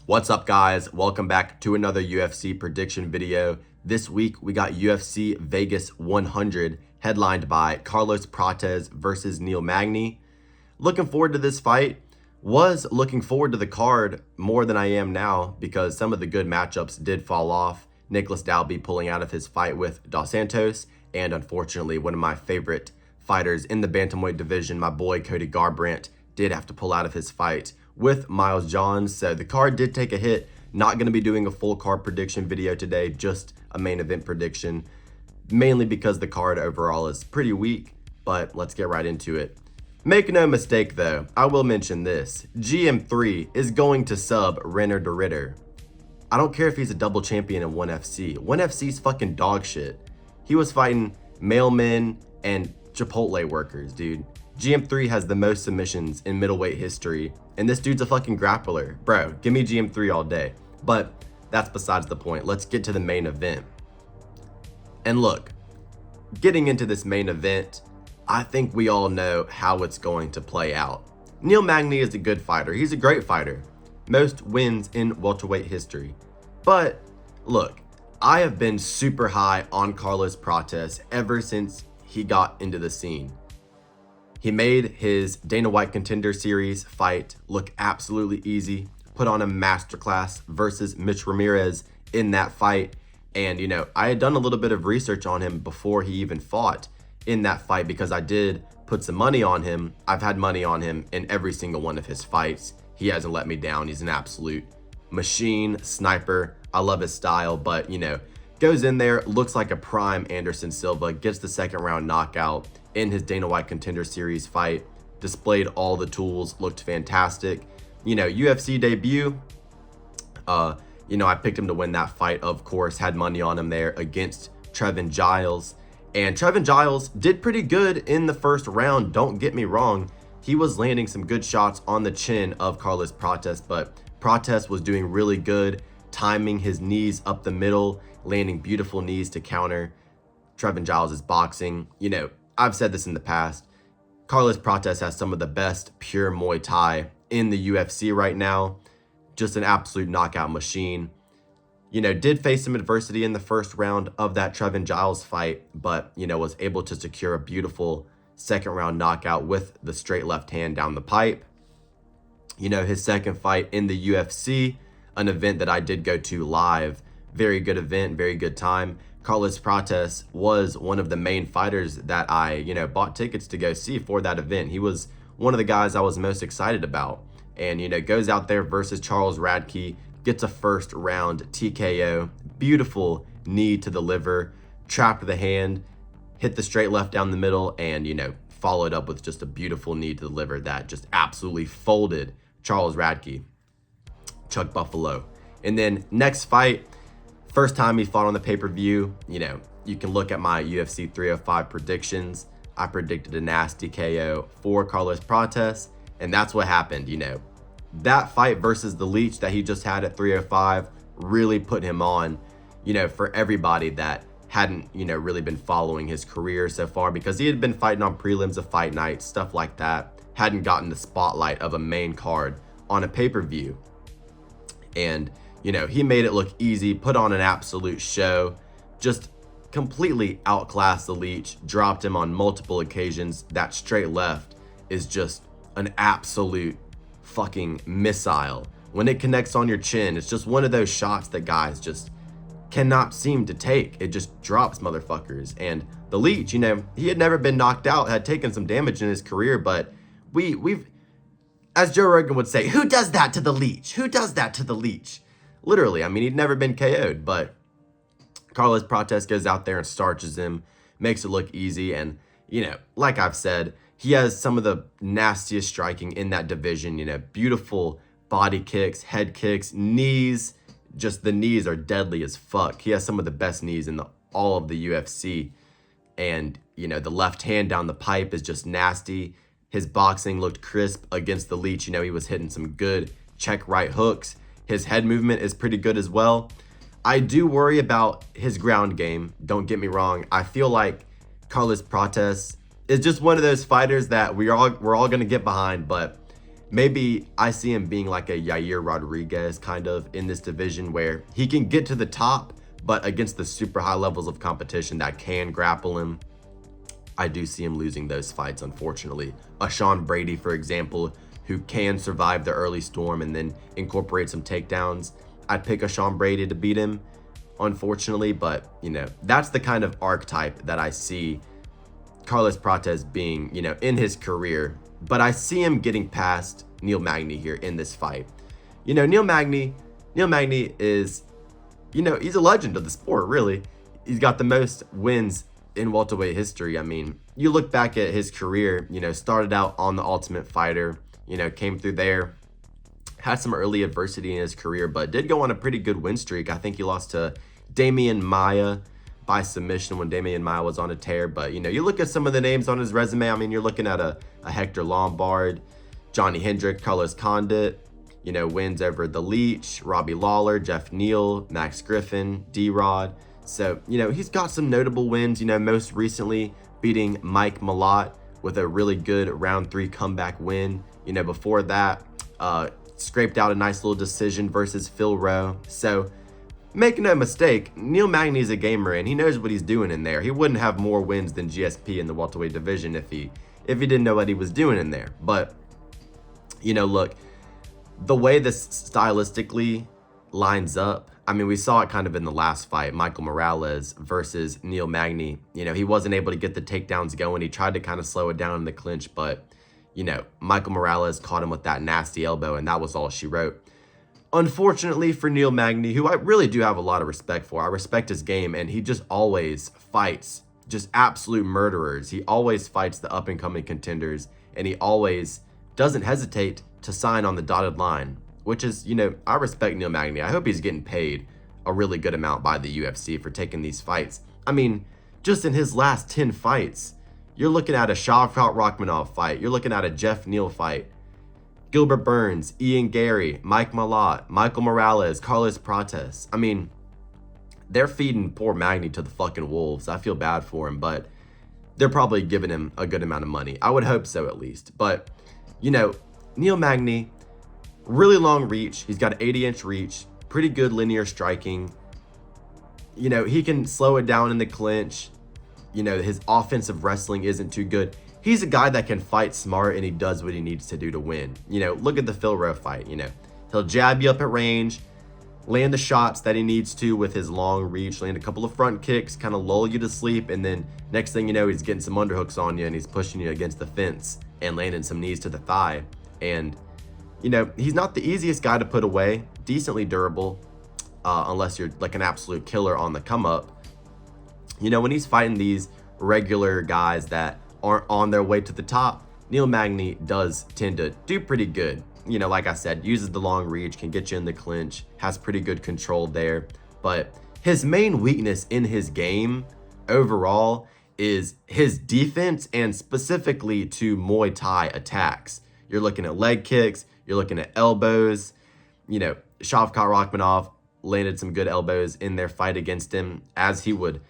What's up, guys? Welcome back to another UFC prediction video. This week we got UFC Vegas 100 headlined by Carlos Prates versus Neil Magny. Looking forward to this fight. Was looking forward to the card more than I am now because some of the good matchups did fall off. Nicholas Dalby pulling out of his fight with Dos Santos, and unfortunately one of my favorite fighters in the bantamweight division, my boy Cody Garbrandt, did have to pull out of his fight with Miles Johns. So the card did take a hit. Not going to be doing a full card prediction video today, just a main event prediction, mainly because the card overall is pretty weak, but let's get right into it. Make no mistake though, I will mention this. GM3 is going to sub Renner de Ritter. I don't care if he's a double champion in 1FC. 1FC's fucking dog shit. He was fighting mailmen and Chipotle workers, dude. GM3 has the most submissions in middleweight history, and this dude's a fucking grappler. Bro, give me GM3 all day. But that's besides the point. Let's get to the main event. And look, getting into this main event, I think we all know how it's going to play out. Neil Magny is a good fighter. He's a great fighter. Most wins in welterweight history. But look, I have been super high on Carlos Prates ever since he got into the scene. He made his Dana White Contender Series fight look absolutely easy, put on a masterclass versus Mitch Ramirez in that fight. And, you know, I had done a little bit of research on him before he even fought in that fight because I did put some money on him. I've had money on him in every single one of his fights. He hasn't let me down. He's an absolute machine, sniper. I love his style, but, you know, goes in there, looks like a prime Anderson Silva, gets the second round knockout in his Dana White Contender Series fight, displayed all the tools, looked fantastic. You know, UFC debut, you know, I picked him to win that fight, of course, had money on him there against Trevin Giles. And Trevin Giles did pretty good in the first round, don't get me wrong. He was landing some good shots on the chin of Carlos Prates, but Prates was doing really good, timing his knees up the middle, landing beautiful knees to counter Trevin Giles' boxing. You know, I've said this in the past. Carlos Prates has some of the best pure Muay Thai in the UFC right now. Just an absolute knockout machine. You know, did face some adversity in the first round of that Trevin Giles fight, but, you know, was able to secure a beautiful second round knockout with the straight left hand down the pipe. You know, his second fight in the UFC, an event that I did go to live. Very good event, very good time. Carlos Prates was one of the main fighters that I, you know, bought tickets to go see for that event. He was one of the guys I was most excited about. And, you know, goes out there versus Charles Radke, gets a first round TKO, beautiful knee to the liver, trapped the hand, hit the straight left down the middle, and, you know, followed up with just a beautiful knee to the liver that just absolutely folded Charles Radke, Chuck Buffalo. And then next fight, first time he fought on the pay-per-view, you know, you can look at my UFC 305 predictions. I predicted a nasty KO for Carlos Prates, and that's what happened. You know, that fight versus the Leech that he just had at 305 really put him on, you know, for everybody that hadn't, you know, really been following his career so far, because he had been fighting on prelims of fight night, stuff like that, hadn't gotten the spotlight of a main card on a pay-per-view. And, you know, he made it look easy, put on an absolute show, just completely outclassed the Leech, dropped him on multiple occasions. That straight left is just an absolute fucking missile. When it connects on your chin, it's just one of those shots that guys just cannot seem to take. It just drops motherfuckers. And the Leech, you know, he had never been knocked out, had taken some damage in his career, but we've, as Joe Rogan would say, who does that to the Leech? Who does that to the Leech? Literally, I mean, he'd never been KO'd, but Carlos Prates goes out there and starches him, makes it look easy. And, you know, like I've said, he has some of the nastiest striking in that division. You know, beautiful body kicks, head kicks, knees. Just the knees are deadly as fuck. He has some of the best knees in all of the UFC. And, you know, the left hand down the pipe is just nasty. His boxing looked crisp against the Leech. You know, he was hitting some good check right hooks. His head movement is pretty good as well. I do worry about his ground game. Don't get me wrong. I feel like Carlos Prates is just one of those fighters that we're all going to get behind, but Maybe I see him being like a Yair Rodriguez kind of in this division where he can get to the top, but against the super high levels of competition that can grapple him, I do see him losing those fights, unfortunately. A Sean Brady, for example, who can survive the early storm and then incorporate some takedowns. I'd pick a Sean Brady to beat him, unfortunately, but, that's the kind of archetype that I see Carlos Prates being, in his career. But I see him getting past Neil Magny here in this fight. Neil Magny is, he's a legend of the sport, really. He's got the most wins in welterweight history. I mean, you look back at his career, started out on The Ultimate Fighter, came through there, had some early adversity in his career, but did go on a pretty good win streak. I think he lost to Damian Maia by submission when Damian Maia was on a tear. But, you look at some of the names on his resume. I mean, you're looking at a Hector Lombard, Johnny Hendrick, Carlos Condit, wins over The Leech, Robbie Lawler, Jeff Neal, Max Griffin, D-Rod. So, he's got some notable wins, most recently beating Mike Malott with a really good round 3 comeback win. Before that, scraped out a nice little decision versus Phil Rowe. So, make no mistake, Neil Magny's a gamer and he knows what he's doing in there. He wouldn't have more wins than GSP in the welterweight division if he didn't know what he was doing in there. But, look, the way this stylistically lines up, I mean, we saw it kind of in the last fight, Michael Morales versus Neil Magny. He wasn't able to get the takedowns going. He tried to kind of slow it down in the clinch, but, Michael Morales caught him with that nasty elbow, and that was all she wrote. Unfortunately for Neil Magny, who I really do have a lot of respect for, I respect his game, and he just always fights just absolute murderers. He always fights the up-and-coming contenders, and he always doesn't hesitate to sign on the dotted line, which is, I respect Neil Magny. I hope he's getting paid a really good amount by the UFC for taking these fights. I mean, just in his last 10 fights, you're looking at a Shavkat Rakhmonov fight. You're looking at a Jeff Neal fight. Gilbert Burns, Ian Gary, Mike Malott, Michael Morales, Carlos Prates. I mean, they're feeding poor Magny to the fucking wolves. I feel bad for him, but they're probably giving him a good amount of money. I would hope so, at least. But, Neil Magny, really long reach. He's got an 80-inch reach, pretty good linear striking. He can slow it down in the clinch. His offensive wrestling isn't too good. He's a guy that can fight smart, and he does what he needs to do to win. Look at the Phil Rowe fight. He'll jab you up at range, land the shots that he needs to with his long reach, land a couple of front kicks, kind of lull you to sleep, and then next thing you know, he's getting some underhooks on you, and he's pushing you against the fence and landing some knees to the thigh. And, he's not the easiest guy to put away, decently durable, unless you're like an absolute killer on the come up. When he's fighting these regular guys that aren't on their way to the top, Neil Magny does tend to do pretty good. Like I said, uses the long reach, can get you in the clinch, has pretty good control there. But his main weakness in his game overall is his defense, and specifically to Muay Thai attacks. You're looking at leg kicks, you're looking at elbows. Shavkat Rakhmonov landed some good elbows in their fight against him, as he would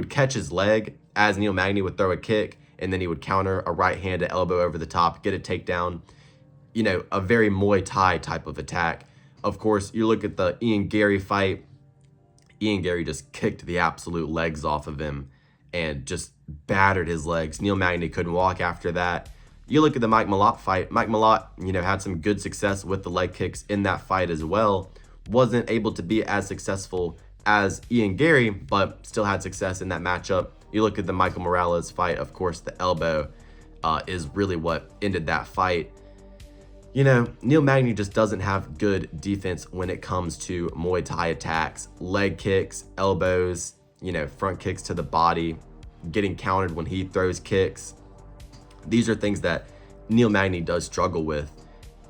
catch his leg as Neil Magny would throw a kick, and then he would counter a right-handed elbow over the top, get a takedown. A very Muay Thai type of attack. Of course, you look at the Ian Gary fight. Ian Gary just kicked the absolute legs off of him and just battered his legs. Neil Magny couldn't walk after that. You look at the Mike Malott fight. Mike Malott, had some good success with the leg kicks in that fight as well. Wasn't able to be as successful as Ian Gary, but still had success in that matchup. You look at the Michael Morales fight, of course, the elbow is really what ended that fight. Neil Magny just doesn't have good defense when it comes to Muay Thai attacks, leg kicks, elbows, front kicks to the body, getting countered when he throws kicks. These are things that Neil Magny does struggle with.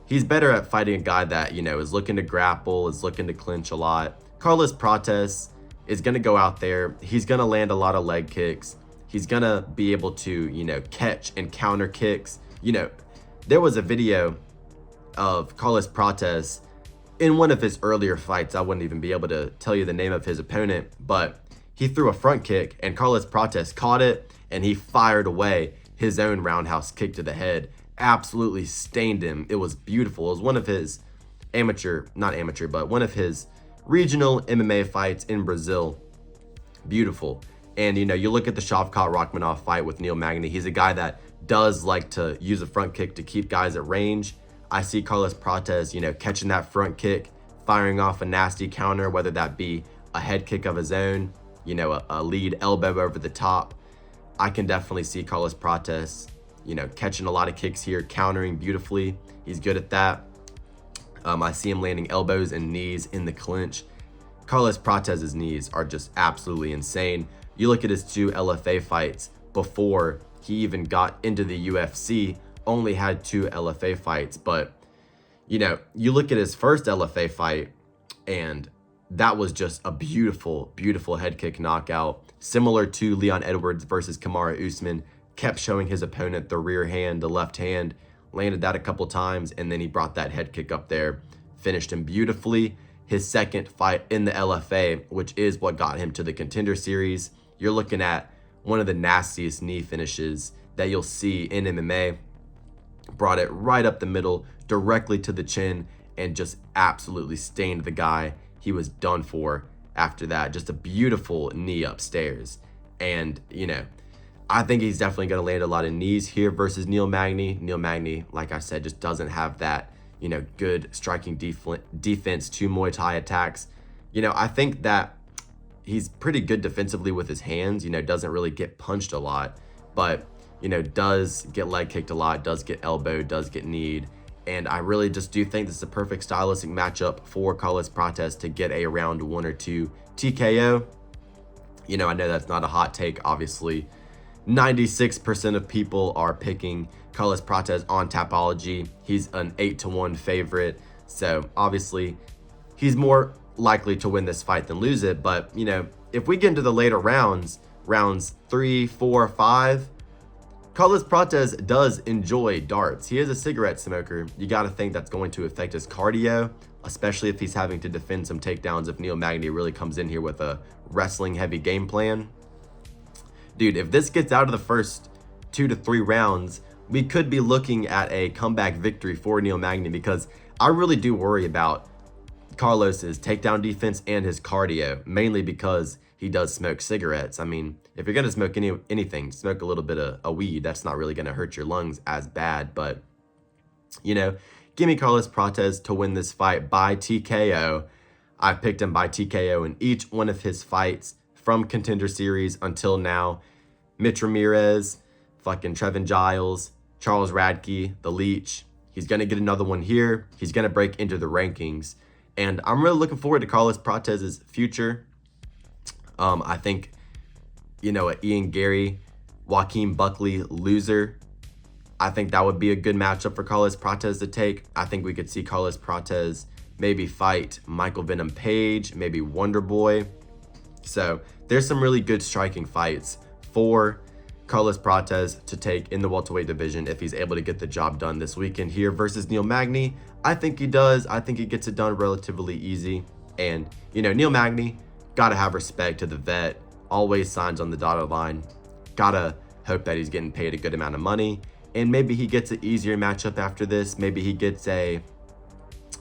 He's better at fighting a guy that, is looking to grapple, is looking to clinch a lot. Carlos Prates is going to go out there. He's going to land a lot of leg kicks. He's going to be able to, catch and counter kicks. There was a video of Carlos Prates in one of his earlier fights. I wouldn't even be able to tell you the name of his opponent, but he threw a front kick and Carlos Prates caught it and he fired away his own roundhouse kick to the head absolutely stained him. It was beautiful. It was one of his not amateur, but one of his regional MMA fights in Brazil. Beautiful. And, you look at the Shavkat Rakhmonov fight with Neil Magny. He's a guy that does like to use a front kick to keep guys at range. I see Carlos Prates, catching that front kick, firing off a nasty counter, whether that be a head kick of his own, a lead elbow over the top. I can definitely see Carlos Prates, catching a lot of kicks here, countering beautifully. He's good at that. I see him landing elbows and knees in the clinch. Carlos Prates' knees are just absolutely insane. You look at his 2 LFA fights before he even got into the UFC, only had 2 LFA fights. But, you look at his first LFA fight, and that was just a beautiful, beautiful head kick knockout. Similar to Leon Edwards versus Kamaru Usman, kept showing his opponent the rear hand, the left hand, landed that a couple times, and then he brought that head kick up there, finished him beautifully. His second fight in the LFA, which is what got him to the Contender Series, you're looking at one of the nastiest knee finishes that you'll see in MMA. Brought it right up the middle, directly to the chin, and just absolutely stained the guy. He was done for after that. Just a beautiful knee upstairs. And, I think he's definitely going to land a lot of knees here versus Neil Magny. Neil Magny, like I said, just doesn't have that, good striking defense to Muay Thai attacks. I think that he's pretty good defensively with his hands, doesn't really get punched a lot, but, does get leg kicked a lot, does get elbowed, does get kneed. And I really just do think this is a perfect stylistic matchup for Carlos Prates to get a round 1 or 2 TKO. I know that's not a hot take, obviously. 96% of people are picking Carlos Prates on Tapology. He's an 8-1 favorite. So obviously he's more likely to win this fight than lose it. But, if we get into the later rounds 3, 4, 5, Carlos Prates does enjoy darts. He is a cigarette smoker. You got to think that's going to affect his cardio, especially if he's having to defend some takedowns if Neil Magny really comes in here with a wrestling heavy game plan. Dude, if this gets out of the first 2 to 3 rounds, we could be looking at a comeback victory for Neil Magny, because I really do worry about Carlos's takedown defense and his cardio, mainly because he does smoke cigarettes. I mean, if you're going to smoke anything, smoke a little bit of a weed. That's not really going to hurt your lungs as bad. But, give me Carlos Prates to win this fight by TKO. I picked him by TKO in each one of his fights from Contender Series until now. Mitch Ramirez, fucking Trevin Giles, Charles Radke, the Leech. He's going to get another one here. He's going to break into the rankings. And I'm really looking forward to Carlos Prates' future. I think, Ian Gary, Joaquin Buckley loser. I think that would be a good matchup for Carlos Prates to take. I think we could see Carlos Prates maybe fight Michael Venom Page, maybe Wonder Boy. So there's some really good striking fights for Carlos Prates to take in the welterweight division if he's able to get the job done this weekend here versus Neil Magny. I think he does. I think he gets it done relatively easy. And, Neil Magny, got to have respect to the vet. Always signs on the dotted line. Got to hope that he's getting paid a good amount of money. And maybe he gets an easier matchup after this. Maybe he gets a,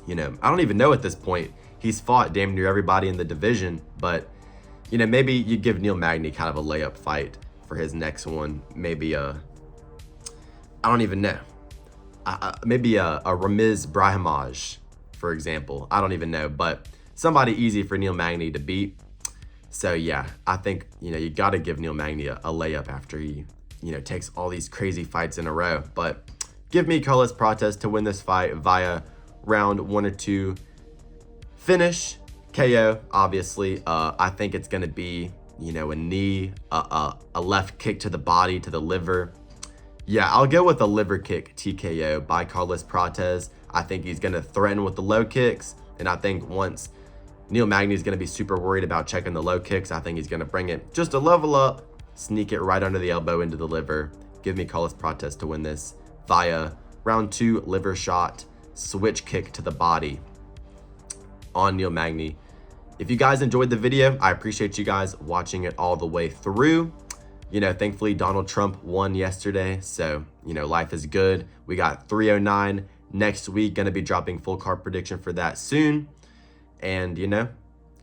I don't even know at this point. He's fought damn near everybody in the division. But, maybe you give Neil Magny kind of a layup fight for his next one. Maybe I don't even know. Maybe a Ramiz Brahimaj, for example. I don't even know. But somebody easy for Neil Magny to beat. So, yeah, I think, you got to give Neil Magny a layup after he, takes all these crazy fights in a row. But give me Carlos Prates to win this fight via round 1 or 2 finish. KO, obviously. I think it's going to be, a knee, a left kick to the body, to the liver. Yeah, I'll go with a liver kick TKO by Carlos Prates. I think he's going to threaten with the low kicks. And I think once Neil Magny is going to be super worried about checking the low kicks, I think he's going to bring it just a level up, sneak it right under the elbow into the liver. Give me Carlos Prates to win this via round 2 liver shot, switch kick to the body on Neil Magny. If you guys enjoyed the video, I appreciate you guys watching it all the way through. thankfully Donald Trump won yesterday. So, life is good. We got 309 next week. Going to be dropping full card prediction for that soon. And,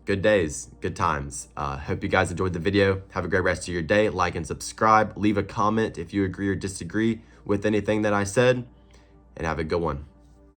good days, good times. Hope you guys enjoyed the video. Have a great rest of your day. Like and subscribe. Leave a comment if you agree or disagree with anything that I said. And have a good one.